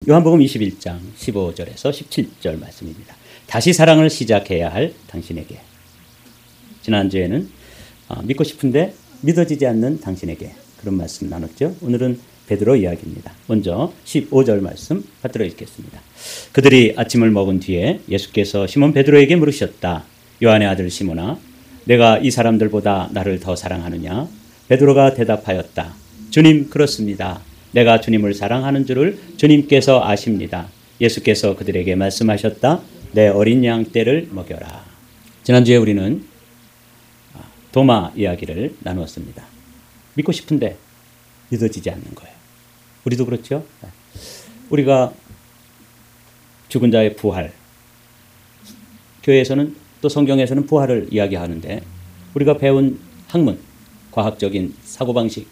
요한복음 21장 15절에서 17절 말씀입니다. 다시 사랑을 시작해야 할 당신에게. 지난주에는 믿고 싶은데 믿어지지 않는 당신에게 그런 말씀 나눴죠. 오늘은 베드로 이야기입니다. 먼저 15절 말씀 받들어 읽겠습니다. 그들이 아침을 먹은 뒤에 예수께서 시몬 베드로에게 물으셨다. 요한의 아들 시몬아, 내가 이 사람들보다 나를 더 사랑하느냐? 베드로가 대답하였다. 주님, 그렇습니다. 내가 주님을 사랑하는 줄을 주님께서 아십니다. 예수께서 그들에게 말씀하셨다. 내 어린 양 떼를 먹여라. 지난주에 우리는 도마 이야기를 나누었습니다. 믿고 싶은데 믿어지지 않는 거예요. 우리도 그렇죠? 우리가 죽은 자의 부활, 교회에서는 또 성경에서는 부활을 이야기하는데 우리가 배운 학문, 과학적인 사고방식,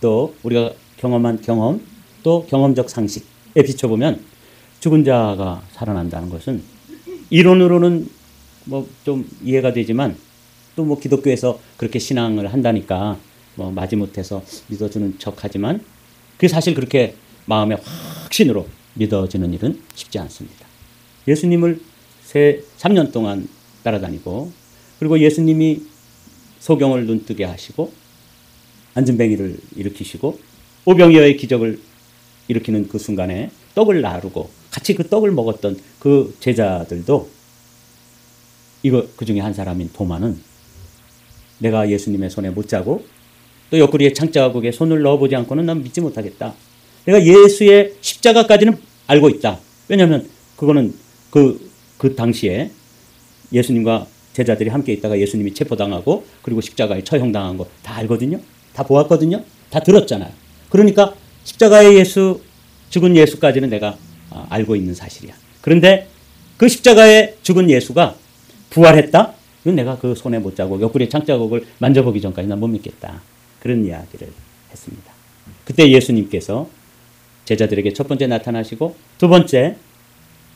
또 우리가 경험한 경험, 또 경험적 상식에 비춰보면 죽은 자가 살아난다는 것은 이론으로는 뭐 좀 이해가 되지만 또 뭐 기독교에서 그렇게 신앙을 한다니까 뭐 마지못해서 믿어주는 척하지만 그게 사실 그렇게 마음의 확신으로 믿어지는 일은 쉽지 않습니다. 예수님을 3년 동안 따라다니고 그리고 예수님이 소경을 눈뜨게 하시고 안진뱅이를 일으키시고 오병이어의 기적을 일으키는 그 순간에 떡을 나누고 같이 그 떡을 먹었던 그 제자들도 그 중에 한 사람인 도마는 내가 예수님의 손에 못 자고 또 옆구리에 창자국에 손을 넣어보지 않고는 난 믿지 못하겠다. 내가 예수의 십자가까지는 알고 있다. 왜냐하면 그거는 그 당시에 예수님과 제자들이 함께 있다가 예수님이 체포당하고 그리고 십자가에 처형당한 거 다 알거든요. 다 보았거든요. 다 들었잖아요. 그러니까 십자가의 예수, 죽은 예수까지는 내가 알고 있는 사실이야. 그런데 그 십자가에 죽은 예수가 부활했다? 이건 내가 그 손에 못 자고 옆구리에 창자국을 만져보기 전까지 난 못 믿겠다. 그런 이야기를 했습니다. 그때 예수님께서 제자들에게 첫 번째 나타나시고 두 번째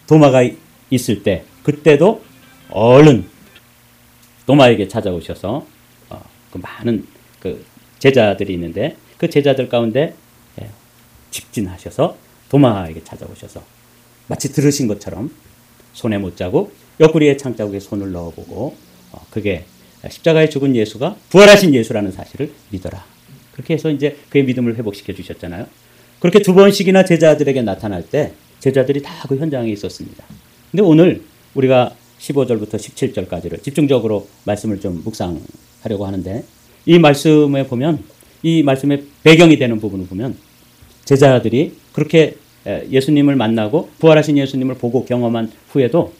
도마가 있을 때 그때도 얼른 도마에게 찾아오셔서 그 많은 그 제자들이 있는데 그 제자들 가운데 직진하셔서 도마에게 찾아오셔서 마치 들으신 것처럼 손에 못 자고 옆구리에 창자국에 손을 넣어보고 그게 십자가에 죽은 예수가 부활하신 예수라는 사실을 믿어라. 그렇게 해서 이제 그의 믿음을 회복시켜 주셨잖아요. 그렇게 두 번씩이나 제자들에게 나타날 때 제자들이 다 그 현장에 있었습니다. 근데 오늘 우리가 15절부터 17절까지를 집중적으로 말씀을 좀 묵상하려고 하는데 이 말씀에 보면 이 말씀의 배경이 되는 부분을 보면 제자들이 그렇게 예수님을 만나고 부활하신 예수님을 보고 경험한 후에도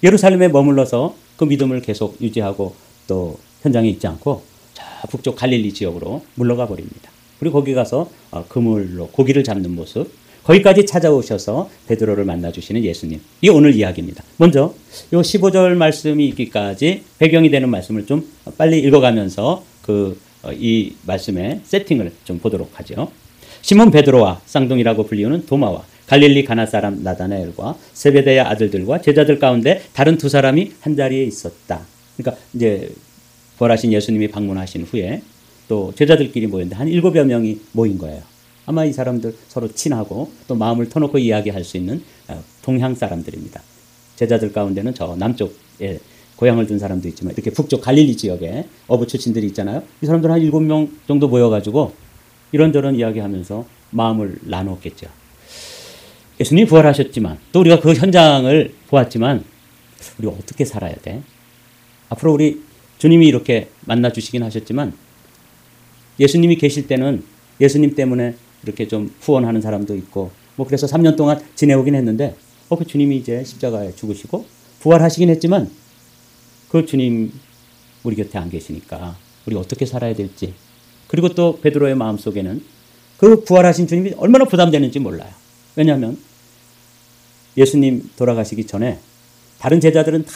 예루살렘에 머물러서 그 믿음을 계속 유지하고 또 현장에 있지 않고 저 북쪽 갈릴리 지역으로 물러가 버립니다. 그리고 거기 가서 그물로 고기를 잡는 모습, 거기까지 찾아오셔서 베드로를 만나주시는 예수님. 이게 오늘 이야기입니다. 먼저 이 15절 말씀이 있기까지 배경이 되는 말씀을 좀 빨리 읽어가면서 이 말씀의 세팅을 좀 보도록 하죠. 시몬 베드로와 쌍둥이라고 불리우는 도마와 갈릴리 가나 사람 나다나엘과 세베대의 아들들과 제자들 가운데 다른 두 사람이 한 자리에 있었다. 그러니까 이제 부활하신 예수님이 방문하신 후에 또 제자들끼리 모였는데 한 7여 명이 모인 거예요. 아마 이 사람들 서로 친하고 또 마음을 터놓고 이야기할 수 있는 동향 사람들입니다. 제자들 가운데는 저 남쪽에 고향을 둔 사람도 있지만 이렇게 북쪽 갈릴리 지역에 어부 출신들이 있잖아요. 이 사람들 한 7명 정도 모여가지고 이런저런 이야기하면서 마음을 나눴겠죠. 예수님이 부활하셨지만 또 우리가 그 현장을 보았지만 우리가 어떻게 살아야 돼? 앞으로 우리 주님이 이렇게 만나주시긴 하셨지만 예수님이 계실 때는 예수님 때문에 이렇게 좀 후원하는 사람도 있고 뭐 그래서 3년 동안 지내오긴 했는데 그 주님이 이제 십자가에 죽으시고 부활하시긴 했지만 그 주님 우리 곁에 안 계시니까 우리가 어떻게 살아야 될지 그리고 또 베드로의 마음속에는 그 부활하신 주님이 얼마나 부담되는지 몰라요. 왜냐하면 예수님 돌아가시기 전에 다른 제자들은 다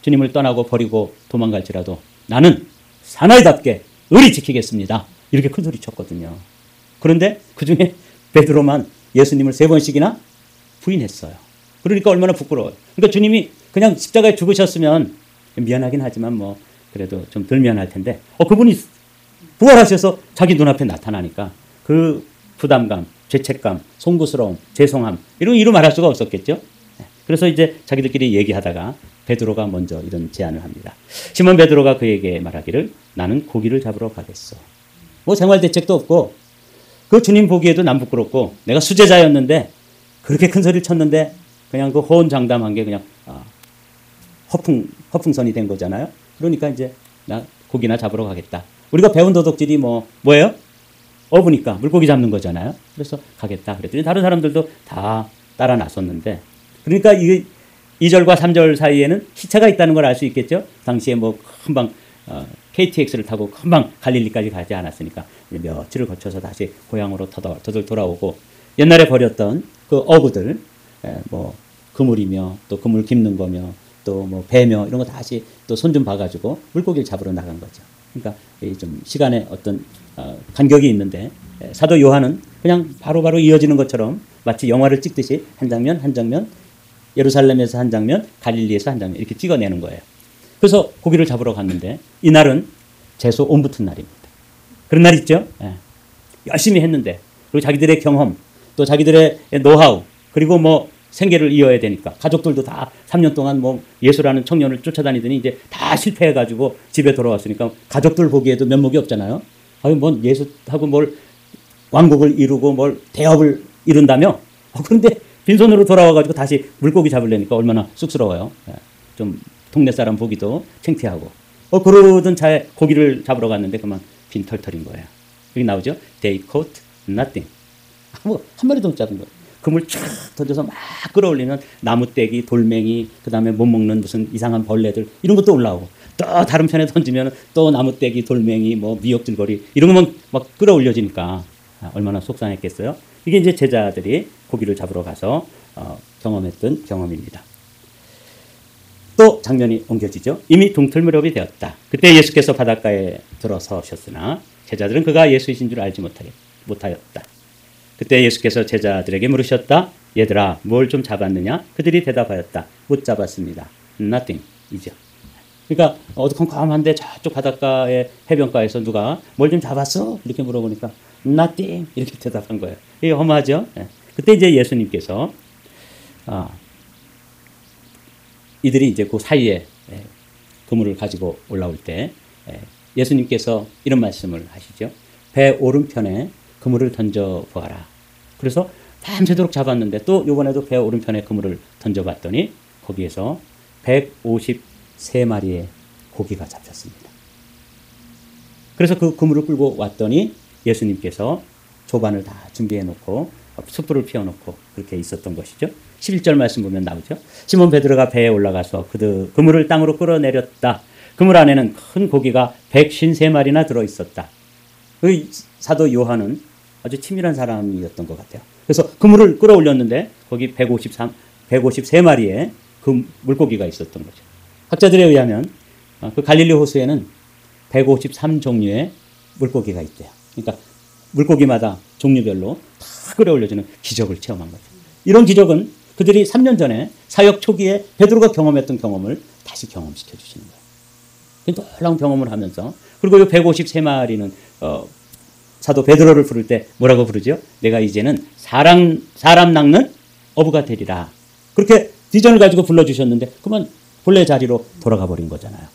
주님을 떠나고 버리고 도망갈지라도 나는 사나이답게 의리 지키겠습니다. 이렇게 큰 소리 쳤거든요. 그런데 그중에 베드로만 예수님을 3번씩이나 부인했어요. 그러니까 얼마나 부끄러워요. 그러니까 주님이 그냥 십자가에 죽으셨으면 미안하긴 하지만 뭐 그래도 좀 덜 미안할 텐데 그분이 부활하셔서 자기 눈앞에 나타나니까 그 부담감, 죄책감, 송구스러움, 죄송함 이런 이루 말할 수가 없었겠죠. 그래서 이제 자기들끼리 얘기하다가 베드로가 먼저 이런 제안을 합니다. 시몬 베드로가 그에게 말하기를 나는 고기를 잡으러 가겠어. 뭐 생활 대책도 없고 그 주님 보기에도 난 부끄럽고 내가 수제자였는데 그렇게 큰 소리를 쳤는데 그냥 그 호언장담한 게 그냥 허풍선이 된 거잖아요. 그러니까 이제 나 고기나 잡으러 가겠다. 우리가 배운 도덕질이 뭐예요? 어부니까 물고기 잡는 거잖아요. 그래서 가겠다 그랬더니 다른 사람들도 다 따라 나섰는데 그러니까 이 2절과 3절 사이에는 시차가 있다는 걸 알 수 있겠죠. 당시에 뭐 금방 KTX를 타고 금방 갈릴리까지 가지 않았으니까 며칠을 거쳐서 다시 고향으로 터덜 돌아오고 옛날에 버렸던 그 어부들 뭐 그물이며 또 그물 깁는 거며 또 뭐 배며 이런 거 다시 또 손 좀 봐가지고 물고기를 잡으러 나간 거죠. 그러니까 좀 시간에 어떤 간격이 있는데 사도 요한은 그냥 바로바로 이어지는 것처럼 마치 영화를 찍듯이 한 장면 한 장면 예루살렘에서 한 장면 갈릴리에서 한 장면 이렇게 찍어내는 거예요. 그래서 고기를 잡으러 갔는데 이날은 제수 온 붙은 날입니다. 그런 날 있죠. 열심히 했는데 그리고 자기들의 경험 또 자기들의 노하우 그리고 뭐 생계를 이어야 되니까 가족들도 다 3년 동안 뭐 예수라는 청년을 쫓아다니더니 이제 다 실패해가지고 집에 돌아왔으니까 가족들 보기에도 면목이 없잖아요. 아유 뭐 예수하고 뭘 왕국을 이루고 뭘 대업을 이룬다며 그런데 빈손으로 돌아와가지고 다시 물고기 잡으려니까 얼마나 쑥스러워요. 좀 동네 사람 보기도 창피하고 그러던 차에 고기를 잡으러 갔는데 그만 빈털털인 거예요. 여기 나오죠. They caught nothing. 뭐 한 마리도 못 잡은 거예요. 그물 쫙 던져서 막 끌어올리면 나무떼기, 돌멩이, 그 다음에 못 먹는 무슨 이상한 벌레들 이런 것도 올라오고 또 다른 편에 던지면 또 나무떼기, 돌멩이, 뭐 미역줄거리 이런 것만 막 끌어올려지니까 얼마나 속상했겠어요. 이게 이제 제자들이 고기를 잡으러 가서 경험했던 경험입니다. 또 장면이 옮겨지죠. 이미 동틀무렵이 되었다. 그때 예수께서 바닷가에 들어서셨으나 제자들은 그가 예수이신 줄 알지 못하였다. 그때 예수께서 제자들에게 물으셨다. 얘들아 뭘 좀 잡았느냐? 그들이 대답하였다. 못 잡았습니다. Nothing 이죠. 그러니까 어두컴컴한데 저쪽 바닷가의 해변가에서 누가 뭘 좀 잡았어? 이렇게 물어보니까 Nothing 이렇게 대답한 거예요. 이게 허무하죠. 그때 이제 예수님께서 이들이 이제 그 사이에 그물을 가지고 올라올 때 예수님께서 이런 말씀을 하시죠. 배 오른편에 그물을 던져 보아라. 그래서 밤새도록 잡았는데 또 이번에도 배 오른편에 그물을 던져봤더니 거기에서 153마리의 고기가 잡혔습니다. 그래서 그 그물을 끌고 왔더니 예수님께서 조반을 다 준비해 놓고 숯불을 피워놓고 그렇게 있었던 것이죠. 11절 말씀 보면 나오죠. 시몬 베드로가 배에 올라가서 그물을 땅으로 끌어내렸다. 그물 안에는 큰 고기가 153마리나 들어있었다. 그 사도 요한은 아주 치밀한 사람이었던 것 같아요. 그래서 그물을 끌어올렸는데 거기 153마리의 그 물고기가 있었던 거죠. 학자들에 의하면 그 갈릴리 호수에는 153종류의 물고기가 있대요. 그러니까 물고기마다 종류별로 다 끌어올려주는 기적을 체험한 거죠. 이런 기적은 그들이 3년 전에 사역 초기에 베드로가 경험했던 경험을 다시 경험시켜 주시는 거예요. 놀라운 경험을 하면서 그리고 이 153마리는 사도 베드로를 부를 때 뭐라고 부르죠? 내가 이제는 사람 낚는 어부가 되리라. 그렇게 비전을 가지고 불러주셨는데 그만 본래 자리로 돌아가 버린 거잖아요.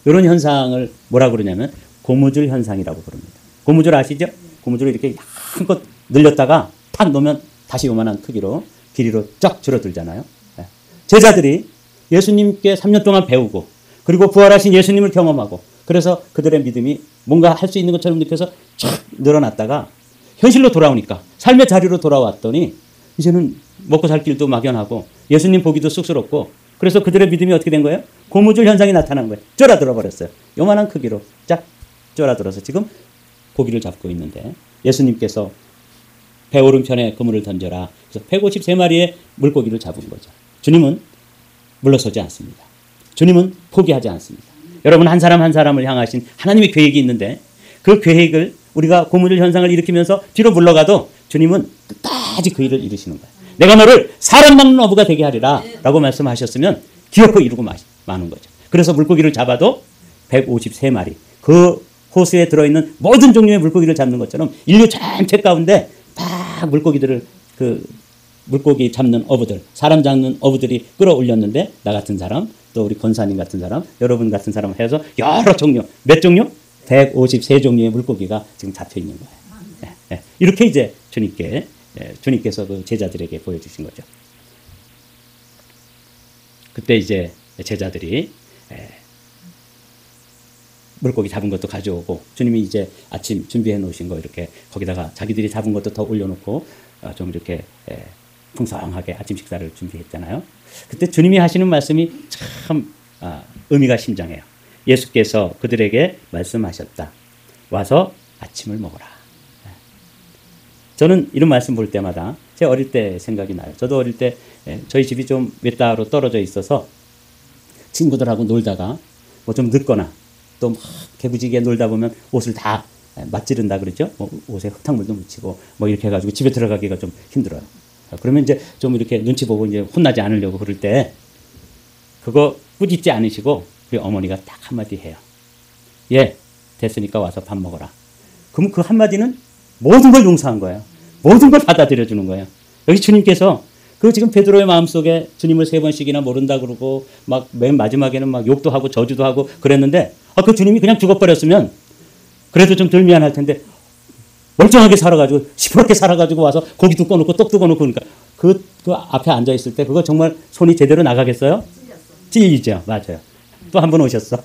이런 현상을 뭐라고 그러냐면 고무줄 현상이라고 부릅니다. 고무줄 아시죠? 고무줄을 이렇게 한껏 늘렸다가 탁 놓으면 다시 요만한 크기로 길이로 쫙 줄어들잖아요. 제자들이 예수님께 3년 동안 배우고 그리고 부활하신 예수님을 경험하고 그래서 그들의 믿음이 뭔가 할 수 있는 것처럼 느껴서 쫙 늘어났다가 현실로 돌아오니까 삶의 자리로 돌아왔더니 이제는 먹고 살 길도 막연하고 예수님 보기도 쑥스럽고 그래서 그들의 믿음이 어떻게 된 거예요? 고무줄 현상이 나타난 거예요. 쫄아들어 버렸어요. 요만한 크기로 쫙 쫄아들어서 지금 고기를 잡고 있는데 예수님께서 배 오른편에 그물을 던져라. 그래서 153마리의 물고기를 잡은 거죠. 주님은 물러서지 않습니다. 주님은 포기하지 않습니다. 여러분 한 사람 한 사람을 향하신 하나님의 계획이 있는데 그 계획을 우리가 고무줄 현상을 일으키면서 뒤로 물러가도 주님은 끝까지 그 일을 이루시는 거예요. 내가 너를 사람 낚는 어부가 되게 하리라 라고 말씀하셨으면 기어코 이루고 마는 거죠. 그래서 물고기를 잡아도 153마리 그 호수에 들어있는 모든 종류의 물고기를 잡는 것처럼 인류 전체 가운데 다 막 물고기들을 그 물고기 잡는 어부들, 사람 잡는 어부들이 끌어올렸는데 나 같은 사람, 또 우리 권사님 같은 사람, 여러분 같은 사람 해서 여러 종류, 몇 종류? 153종류의 물고기가 지금 잡혀 있는 거예요. 네, 네. 이렇게 이제 주님께서 그 제자들에게 보여주신 거죠. 그때 이제 제자들이 물고기 잡은 것도 가져오고 주님이 이제 아침 준비해 놓으신 거 이렇게 거기다가 자기들이 잡은 것도 더 올려놓고 좀 이렇게 풍성하게 아침 식사를 준비했잖아요. 그때 주님이 하시는 말씀이 참 의미가 심장해요. 예수께서 그들에게 말씀하셨다. 와서 아침을 먹어라. 저는 이런 말씀 볼 때마다 제 어릴 때 생각이 나요. 저도 어릴 때 저희 집이 좀 외따로 떨어져 있어서 친구들하고 놀다가 뭐 좀 늦거나 또 막 개구지게 놀다 보면 옷을 다 맞지른다 그러죠. 뭐 옷에 흙탕물도 묻히고 뭐 이렇게 해가지고 집에 들어가기가 좀 힘들어요. 그러면 이제 좀 이렇게 눈치 보고 이제 혼나지 않으려고 그럴 때 그거 꾸짖지 않으시고 우리 어머니가 딱 한마디 해요. 예, 됐으니까 와서 밥 먹어라. 그럼 그 한마디는 모든 걸 용서한 거예요. 모든 걸 받아들여 주는 거예요. 여기 주님께서 그 지금 베드로의 마음속에 주님을 3번씩이나 모른다 그러고 막 맨 마지막에는 막 욕도 하고 저주도 하고 그랬는데 그 주님이 그냥 죽어버렸으면 그래도 좀 덜 미안할 텐데 멀쩡하게 살아가지고 시퍼렇게 살아가지고 와서 고기도 꺼놓고 떡도 꺼놓고 그러니까 그 앞에 앉아있을 때 그거 정말 손이 제대로 나가겠어요? 찔리죠. 맞아요. 또 한 번 오셨어.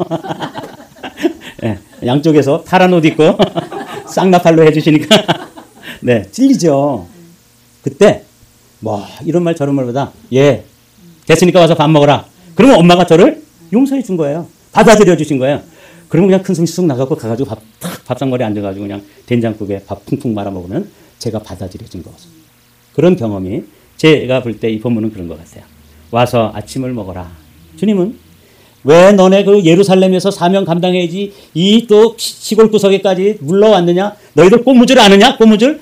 네, 양쪽에서 파란 옷 입고 쌍나팔로 해주시니까 네, 찔리죠. 그때 뭐 이런 말 저런 말보다 예, 됐으니까 와서 밥 먹어라. 그러면 엄마가 저를 용서해 준 거예요. 받아들여 주신 거예요. 그러면 그냥 큰 숨이 쑥 나가고 가가지고 밥상머리에 앉아가지고 그냥 된장국에 밥 퉁퉁 말아 먹으면 제가 받아들여진 거죠. 그런 경험이 제가 볼 때 이 본문은 그런 것 같아요. 와서 아침을 먹어라. 주님은 왜 너네 그 예루살렘에서 사명 감당해야지 이 또 시골 구석에까지 물러왔느냐? 너희들 꼬무줄 아느냐? 꼬무줄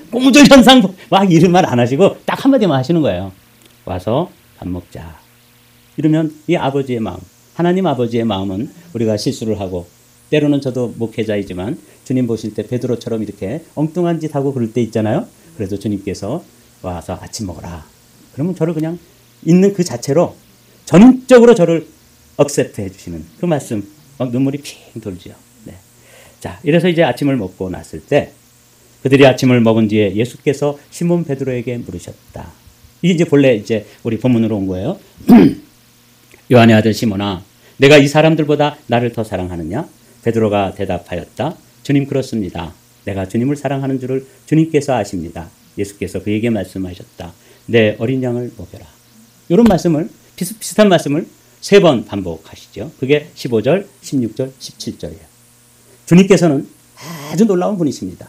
현상 막 이런 말 안 하시고 딱 한마디만 하시는 거예요. 와서 밥 먹자. 이러면 이 아버지의 마음, 하나님 아버지의 마음은 우리가 실수를 하고 때로는 저도 목회자이지만 주님 보실 때 베드로처럼 이렇게 엉뚱한 짓 하고 그럴 때 있잖아요. 그래서 주님께서 와서 아침 먹어라. 그러면 저를 그냥 있는 그 자체로 전적으로 저를 억셉트 해주시는 그 말씀, 막 눈물이 핑 돌죠. 네. 자, 이래서 이제 아침을 먹고 났을 때 그들이 아침을 먹은 뒤에 예수께서 시몬 베드로에게 물으셨다. 이게 이제 본래 이제 우리 본문으로 온 거예요. 요한의 아들 시몬아, 내가 이 사람들보다 나를 더 사랑하느냐? 베드로가 대답하였다. 주님 그렇습니다. 내가 주님을 사랑하는 줄을 주님께서 아십니다. 예수께서 그에게 말씀하셨다. 내 어린 양을 먹여라. 이런 말씀을 비슷한 말씀을 3번 반복하시죠. 그게 15절, 16절, 17절이에요. 주님께서는 아주 놀라운 분이십니다.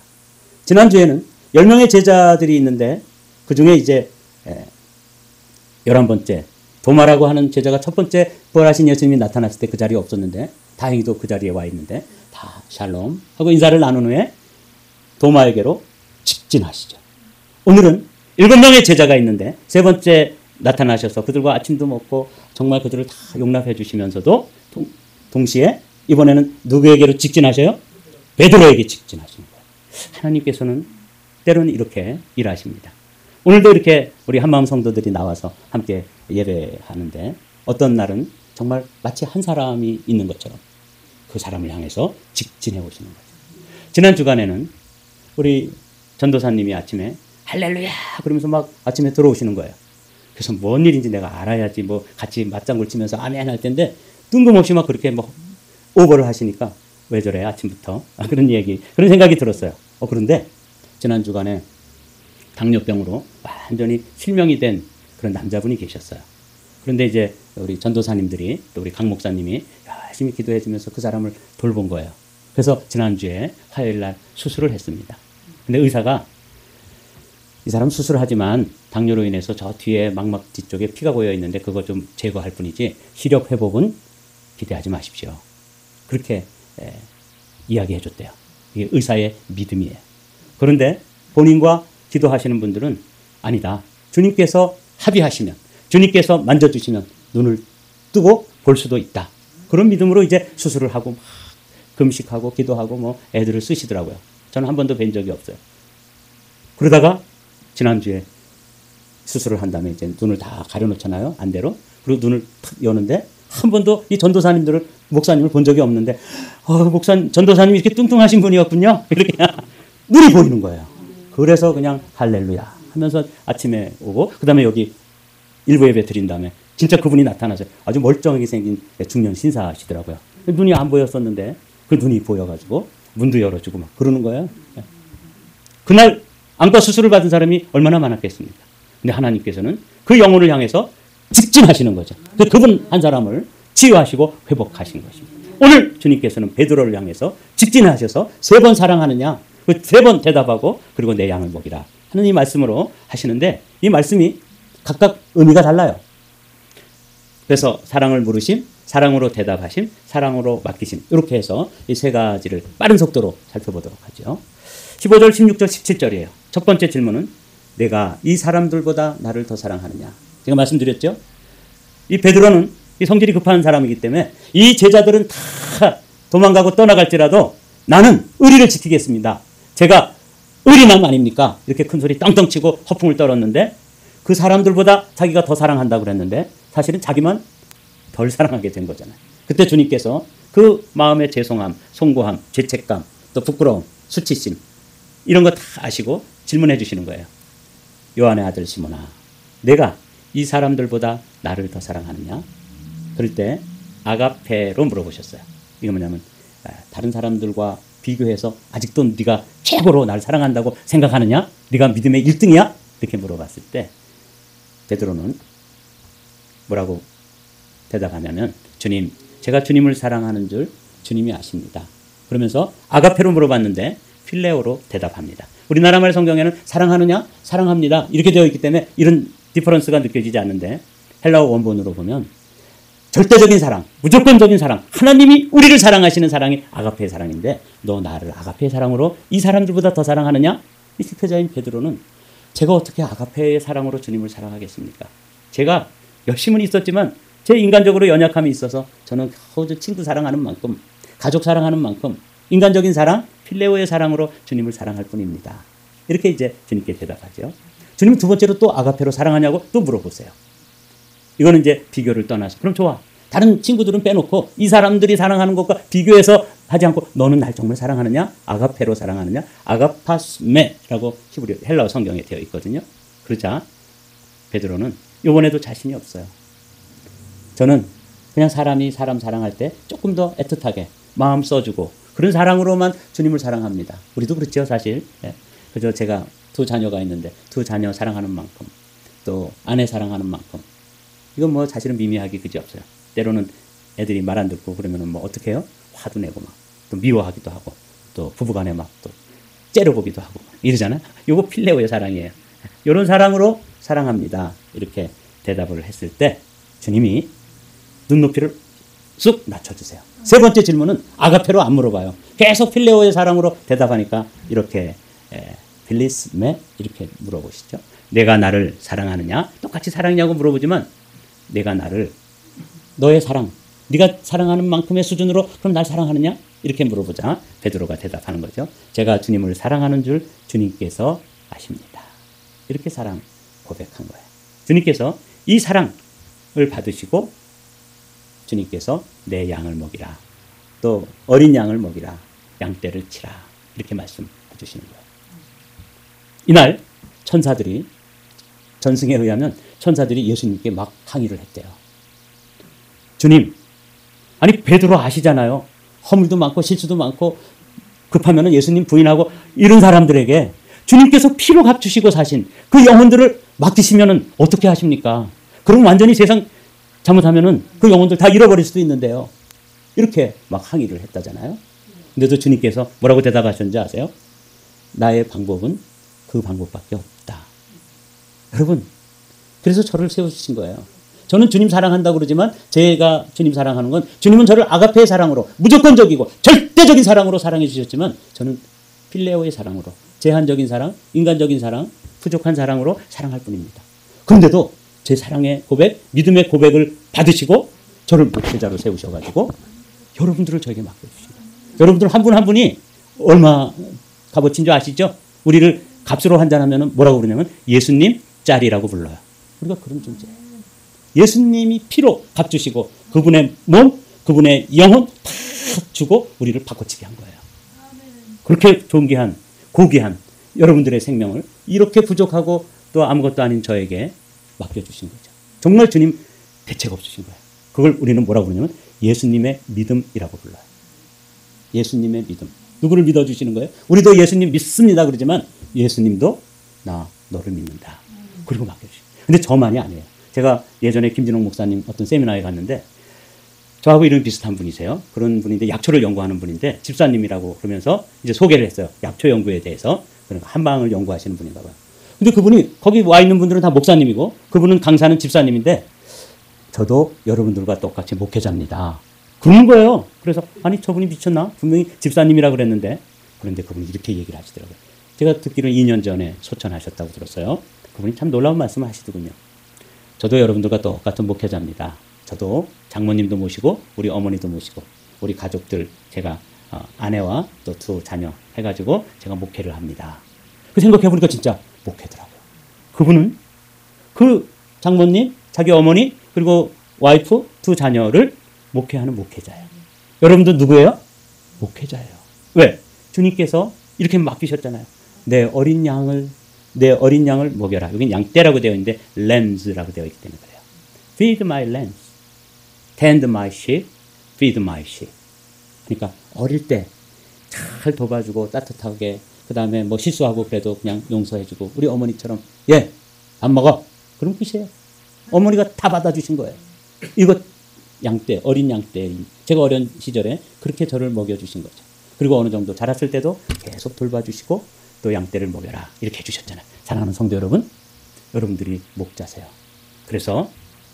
지난주에는 10명의 제자들이 있는데 그 중에 이제 11번째 도마라고 하는 제자가 첫 번째 부활하신 예수님이 나타났을 때 그 자리에 없었는데 다행히도 그 자리에 와 있는데 다 샬롬 하고 인사를 나눈 후에 도마에게로 직진하시죠. 오늘은 7명의 제자가 있는데 3번째 나타나셔서 그들과 아침도 먹고 정말 그들을 다 용납해 주시면서도 동시에 이번에는 누구에게로 직진하셔요? 베드로에게 직진하시는 거예요. 하나님께서는 때로는 이렇게 일하십니다. 오늘도 이렇게 우리 한마음 성도들이 나와서 함께 예배하는데 어떤 날은 정말 마치 한 사람이 있는 것처럼 그 사람을 향해서 직진해 오시는 거죠. 지난 주간에는 우리 전도사님이 아침에 할렐루야 그러면서 막 아침에 들어오시는 거예요. 그래서 뭔 일인지 내가 알아야지 뭐 같이 맞장구 치면서 아멘 할 텐데 뜬금없이 막 그렇게 뭐 오버를 하시니까 왜 저래 아침부터 그런 생각이 들었어요. 그런데 지난 주간에 당뇨병으로 완전히 실명이 된 그런 남자분이 계셨어요. 그런데 이제 우리 전도사님들이 또 우리 강 목사님이 열심히 기도해 주면서 그 사람을 돌본 거예요. 그래서 지난주에 화요일 날 수술을 했습니다. 근데 의사가 이 사람 수술하지만 당뇨로 인해서 저 뒤에 망막 뒤쪽에 피가 고여 있는데 그거 좀 제거할 뿐이지 시력 회복은 기대하지 마십시오. 그렇게 이야기해 줬대요. 이게 의사의 믿음이에요. 그런데 본인과 기도하시는 분들은 아니다. 주님께서 합의하시면 주님께서 만져주시면 눈을 뜨고 볼 수도 있다. 그런 믿음으로 이제 수술을 하고 막 금식하고 기도하고 뭐 애들을 쓰시더라고요. 저는 한 번도 뵌 적이 없어요. 그러다가 지난주에 수술을 한 다음에 이제 눈을 다 가려놓잖아요. 안대로. 그리고 눈을 탁 여는데 한 번도 이 전도사님들을, 목사님을 본 적이 없는데, 전도사님이 이렇게 뚱뚱하신 분이었군요. 이렇게 눈이 보이는 거예요. 그래서 그냥 할렐루야 하면서 아침에 오고, 그 다음에 여기 일부 예배 드린 다음에 진짜 그분이 나타나서 아주 멀쩡하게 생긴 중년 신사시더라고요. 눈이 안 보였었는데 그 눈이 보여가지고 문도 열어주고 막 그러는 거예요. 그날 안과 수술을 받은 사람이 얼마나 많았겠습니까? 근데 하나님께서는 그 영혼을 향해서 직진하시는 거죠. 그분 한 사람을 치유하시고 회복하신 것입니다. 오늘 주님께서는 베드로를 향해서 직진하셔서 3번 사랑하느냐, 그 3번 대답하고 그리고 내 양을 먹이라 하는 이 말씀으로 하시는데, 이 말씀이 각각 의미가 달라요. 그래서 사랑을 물으심, 사랑으로 대답하심, 사랑으로 맡기심, 이렇게 해서 이 3가지를 빠른 속도로 살펴보도록 하죠. 15절, 16절, 17절이에요. 첫 번째 질문은 내가 이 사람들보다 나를 더 사랑하느냐. 제가 말씀드렸죠. 이 베드로는 이 성질이 급한 사람이기 때문에 이 제자들은 다 도망가고 떠나갈지라도 나는 의리를 지키겠습니다. 제가 의리남 아닙니까? 이렇게 큰 소리 떵떵 치고 허풍을 떨었는데 그 사람들보다 자기가 더 사랑한다고 그랬는데 사실은 자기만 덜 사랑하게 된 거잖아요. 그때 주님께서 그 마음의 죄송함, 송구함, 죄책감, 또 부끄러움, 수치심 이런 거 다 아시고 질문해 주시는 거예요. 요한의 아들 시몬아, 내가 이 사람들보다 나를 더 사랑하느냐? 그럴 때 아가페로 물어보셨어요. 이게 뭐냐면 다른 사람들과 비교해서 아직도 네가 최고로 나를 사랑한다고 생각하느냐? 네가 믿음의 1등이야? 이렇게 물어봤을 때 베드로는 뭐라고 대답하냐면, 주님, 제가 주님을 사랑하는 줄 주님이 아십니다. 그러면서 아가페로 물어봤는데 필레오로 대답합니다. 우리나라 말 성경에는 사랑하느냐? 사랑합니다. 이렇게 되어 있기 때문에 이런 디퍼런스가 느껴지지 않는데 헬라어 원본으로 보면 절대적인 사랑, 무조건적인 사랑, 하나님이 우리를 사랑하시는 사랑이 아가페의 사랑인데 너 나를 아가페의 사랑으로 이 사람들보다 더 사랑하느냐? 이 실패자인 베드로는 제가 어떻게 아가페의 사랑으로 주님을 사랑하겠습니까? 제가 열심은 있었지만 제 인간적으로 연약함이 있어서 저는 친구 사랑하는 만큼, 가족 사랑하는 만큼 인간적인 사랑, 필레오의 사랑으로 주님을 사랑할 뿐입니다. 이렇게 이제 주님께 대답하죠. 주님 두 번째로 또 아가페로 사랑하냐고 또 물어보세요. 이거는 이제 비교를 떠나서, 그럼 좋아. 다른 친구들은 빼놓고 이 사람들이 사랑하는 것과 비교해서 하지 않고 너는 날 정말 사랑하느냐? 아가페로 사랑하느냐? 아가파스메라고 히브리 헬라어 성경에 되어 있거든요. 그러자 베드로는 이번에도 자신이 없어요. 저는 그냥 사람이 사람 사랑할 때 조금 더 애틋하게 마음 써주고 그런 사랑으로만 주님을 사랑합니다. 우리도 그렇죠, 사실. 그저 제가 2 자녀가 있는데 2 자녀 사랑하는 만큼, 또 아내 사랑하는 만큼, 이건 뭐 사실은 미미하기 그지없어요. 때로는 애들이 말 안 듣고 그러면은 뭐 어떻게 해요? 화도 내고 막 또 미워하기도 하고 또 부부간에 막 또 째려보기도 하고 이러잖아요. 이거 필레오의 사랑이에요. 이런 사랑으로 사랑합니다. 이렇게 대답을 했을 때 주님이 눈높이를 쑥 낮춰주세요. 3번째 질문은 아가페로 안 물어봐요. 계속 필레오의 사랑으로 대답하니까 이렇게 빌리스메 이렇게 물어보시죠. 내가 나를 사랑하느냐? 똑같이 사랑이냐고 물어보지만 내가 나를 너의 사랑, 네가 사랑하는 만큼의 수준으로 그럼 날 사랑하느냐? 이렇게 물어보자 베드로가 대답하는 거죠. 제가 주님을 사랑하는 줄 주님께서 아십니다. 이렇게 사랑 고백한 거예요. 주님께서 이 사랑을 받으시고 주님께서 내 양을 먹이라, 또 어린 양을 먹이라, 양떼를 치라 이렇게 말씀해 주시는 거예요. 이날 천사들이, 전승에 의하면 천사들이 예수님께 막 항의를 했대요. 주님, 아니 베드로 아시잖아요. 허물도 많고 실수도 많고 급하면 예수님 부인하고 이런 사람들에게 주님께서 피로 값주시고 사신 그 영혼들을 맡기시면 어떻게 하십니까? 그럼 완전히 세상 잘못하면 그 영혼들 다 잃어버릴 수도 있는데요. 이렇게 막 항의를 했다잖아요. 근데도 주님께서 뭐라고 대답하셨는지 아세요? 나의 방법은 그 방법밖에 없다. 여러분, 그래서 저를 세워주신 거예요. 저는 주님 사랑한다고 그러지만 제가 주님 사랑하는 건 주님은 저를 아가페의 사랑으로 무조건적이고 절대적인 사랑으로 사랑해 주셨지만 저는 필레오의 사랑으로 제한적인 사랑, 인간적인 사랑, 부족한 사랑으로 사랑할 뿐입니다. 그런데도 제 사랑의 고백, 믿음의 고백을 받으시고 저를 목회자로 세우셔가지고 여러분들을 저에게 맡겨주십니다. 여러분들 한 분 한 분이 얼마 값어치인 줄 아시죠? 우리를 값으로 환전하면 뭐라고 부르냐면 예수님 짤이라고 불러요. 우리가 그런 존재예요. 예수님이 피로 값주시고 그분의 몸, 그분의 영혼 다 주고 우리를 바꿔치게 한 거예요. 그렇게 존귀한, 고귀한 여러분들의 생명을 이렇게 부족하고 또 아무것도 아닌 저에게 맡겨주신 거죠. 정말 주님 대책 없으신 거예요. 그걸 우리는 뭐라고 부르냐면 예수님의 믿음이라고 불러요. 예수님의 믿음. 누구를 믿어주시는 거예요? 우리도 예수님 믿습니다 그러지만 예수님도 나 너를 믿는다. 그리고 맡겨주시고. 근데 저만이 아니에요. 제가 예전에 김진홍 목사님 어떤 세미나에 갔는데 저하고 이름이 비슷한 분이세요. 그런 분인데 약초를 연구하는 분인데 집사님이라고 그러면서 이제 소개를 했어요. 약초 연구에 대해서. 그러니까 한방을 연구하시는 분인가 봐요. 근데 그분이 거기 와 있는 분들은 다 목사님이고 그분은 강사는 집사님인데 저도 여러분들과 똑같이 목회자입니다. 그런 거예요. 그래서 아니 저분이 미쳤나? 분명히 집사님이라 그랬는데 그런데 그분이 이렇게 얘기를 하시더라고요. 제가 듣기로는 2년 전에 소천하셨다고 들었어요. 그분이 참 놀라운 말씀을 하시더군요. 저도 여러분들과 똑같은 목회자입니다. 저도 장모님도 모시고 우리 어머니도 모시고 우리 가족들 제가 아내와 또 두 자녀 해가지고 제가 목회를 합니다. 그 생각해보니까 진짜 목회더라고요. 그분은 그 장모님, 자기 어머니 그리고 와이프 두 자녀를 목회하는 목회자예요. 여러분도 누구예요? 목회자예요. 왜? 주님께서 이렇게 맡기셨잖아요. 내 어린 양을 먹여라. 여긴 양떼라고 되어 있는데 lambs라고 되어 있기 때문에 그래요. Feed my lambs, tend my sheep, feed my sheep. 그러니까 어릴 때 잘 도와주고 따뜻하게 그 다음에 뭐 실수하고 그래도 그냥 용서해주고 우리 어머니처럼 예, 밥 먹어. 그런 뜻이에요. 어머니가 다 받아주신 거예요. 이거 양떼, 어린 양떼. 제가 어린 시절에 그렇게 저를 먹여주신 거죠. 그리고 어느 정도 자랐을 때도 계속 돌봐주시고 또 양떼를 먹여라. 이렇게 해주셨잖아요. 사랑하는 성도 여러분, 여러분들이 목자세요. 그래서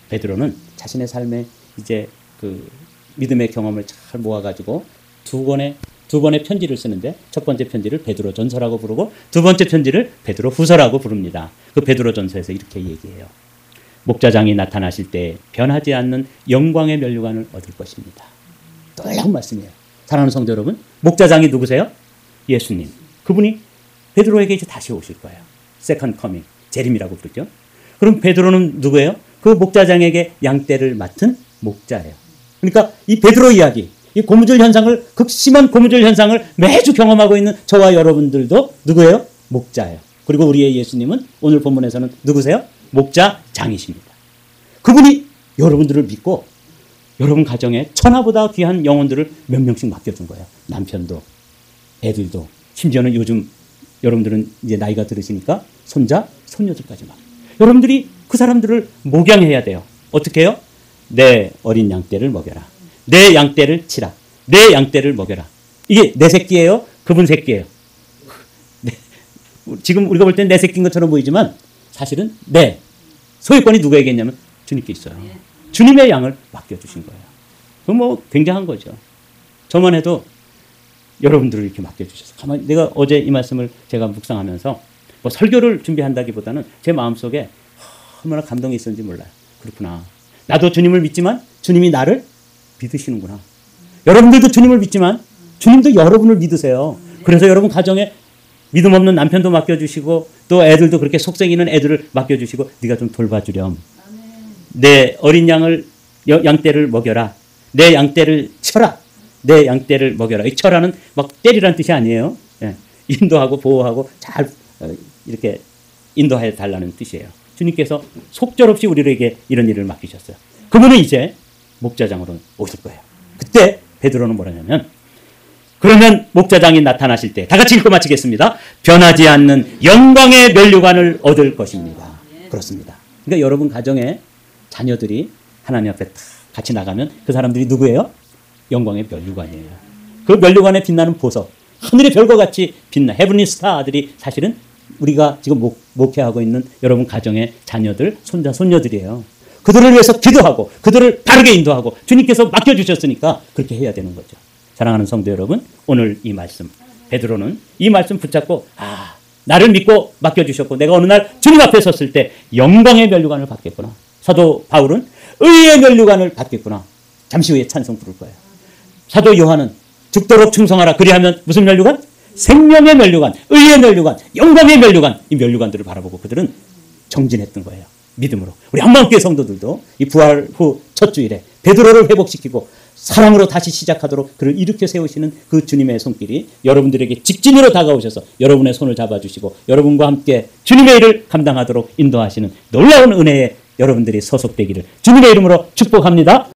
베드로는 자신의 삶에 이제 그 믿음의 경험을 잘 모아가지고 두 번의 편지를 쓰는데 첫 번째 편지를 베드로 전서라고 부르고 두 번째 편지를 베드로 후서라고 부릅니다. 그 베드로 전서에서 이렇게 얘기해요. 목자장이 나타나실 때 변하지 않는 영광의 면류관을 얻을 것입니다. 놀라운 말씀이에요. 사랑하는 성도 여러분, 목자장이 누구세요? 예수님. 그분이 베드로에게 이제 다시 오실 거예요. 세컨드 커밍, 재림이라고 부르죠. 그럼 베드로는 누구예요? 그 목자장에게 양떼를 맡은 목자예요. 그러니까 이 베드로 이야기, 이 고무줄 현상을, 극심한 고무줄 현상을 매주 경험하고 있는 저와 여러분들도 누구예요? 목자예요. 그리고 우리의 예수님은 오늘 본문에서는 누구세요? 목자장이십니다. 그분이 여러분들을 믿고 여러분 가정에 천하보다 귀한 영혼들을 몇 명씩 맡겨준 거예요. 남편도, 애들도, 심지어는 요즘 여러분들은 이제 나이가 들으시니까 손자, 손녀들까지 막. 여러분들이 그 사람들을 목양해야 돼요. 어떻게 해요? 내 어린 양떼를 먹여라. 내 양떼를 치라. 내 양떼를 먹여라. 이게 내 새끼예요? 그분 새끼예요. 지금 우리가 볼 때는 내 새끼인 것처럼 보이지만 사실은 내 소유권이 누구에게 있냐면 주님께 있어요. 주님의 양을 맡겨주신 거예요. 그건 뭐 굉장한 거죠. 저만 해도 여러분들을 이렇게 맡겨주셔서 가만히 내가 어제 이 말씀을 제가 묵상하면서 뭐 설교를 준비한다기보다는 제 마음속에 얼마나 감동이 있었는지 몰라요. 그렇구나. 나도 주님을 믿지만 주님이 나를 믿으시는구나. 여러분들도 주님을 믿지만 주님도 여러분을 믿으세요. 그래서 여러분 가정에 믿음 없는 남편도 맡겨주시고 또 애들도 그렇게 속썩이는 애들을 맡겨주시고 네가 좀 돌봐주렴. 내 어린 양떼를 먹여라. 내 양떼를 쳐라. 내 양떼를 먹여라. 이 쳐라는 막 때리라는 뜻이 아니에요. 예. 인도하고 보호하고 잘 이렇게 인도해 달라는 뜻이에요. 주님께서 속절없이 우리에게 이런 일을 맡기셨어요. 그분은 이제 목자장으로 오실 거예요. 그때 베드로는 뭐라냐면 그러면 목자장이 나타나실 때 다 같이 읽고 마치겠습니다. 변하지 않는 영광의 면류관을 얻을 것입니다. 그렇습니다. 그러니까 여러분 가정에 자녀들이 하나님 앞에 다 같이 나가면 그 사람들이 누구예요? 영광의 면류관이에요. 그 면류관에 빛나는 보석, 하늘의 별과 같이 빛나 헤븐리 스타들이 사실은 우리가 지금 목회하고 있는 여러분 가정의 자녀들, 손자, 손녀들이에요. 그들을 위해서 기도하고 그들을 바르게 인도하고 주님께서 맡겨주셨으니까 그렇게 해야 되는 거죠. 사랑하는 성도 여러분, 오늘 이 말씀 베드로는 이 말씀 붙잡고 나를 믿고 맡겨주셨고 내가 어느 날 주님 앞에 섰을 때 영광의 면류관을 받겠구나. 사도 바울은 의의 면류관을 받겠구나. 잠시 후에 찬송 부를 거예요. 사도 요한은 죽도록 충성하라. 그리하면 무슨 면류관? 생명의 면류관, 의의 면류관, 영광의 면류관, 이 면류관들을 바라보고 그들은 정진했던 거예요. 믿음으로. 우리 한마음교회 성도들도 이 부활 후 첫 주일에 베드로를 회복시키고 사랑으로 다시 시작하도록 그를 일으켜 세우시는 그 주님의 손길이 여러분들에게 직진으로 다가오셔서 여러분의 손을 잡아주시고 여러분과 함께 주님의 일을 감당하도록 인도하시는 놀라운 은혜에 여러분들이 소속되기를 주님의 이름으로 축복합니다.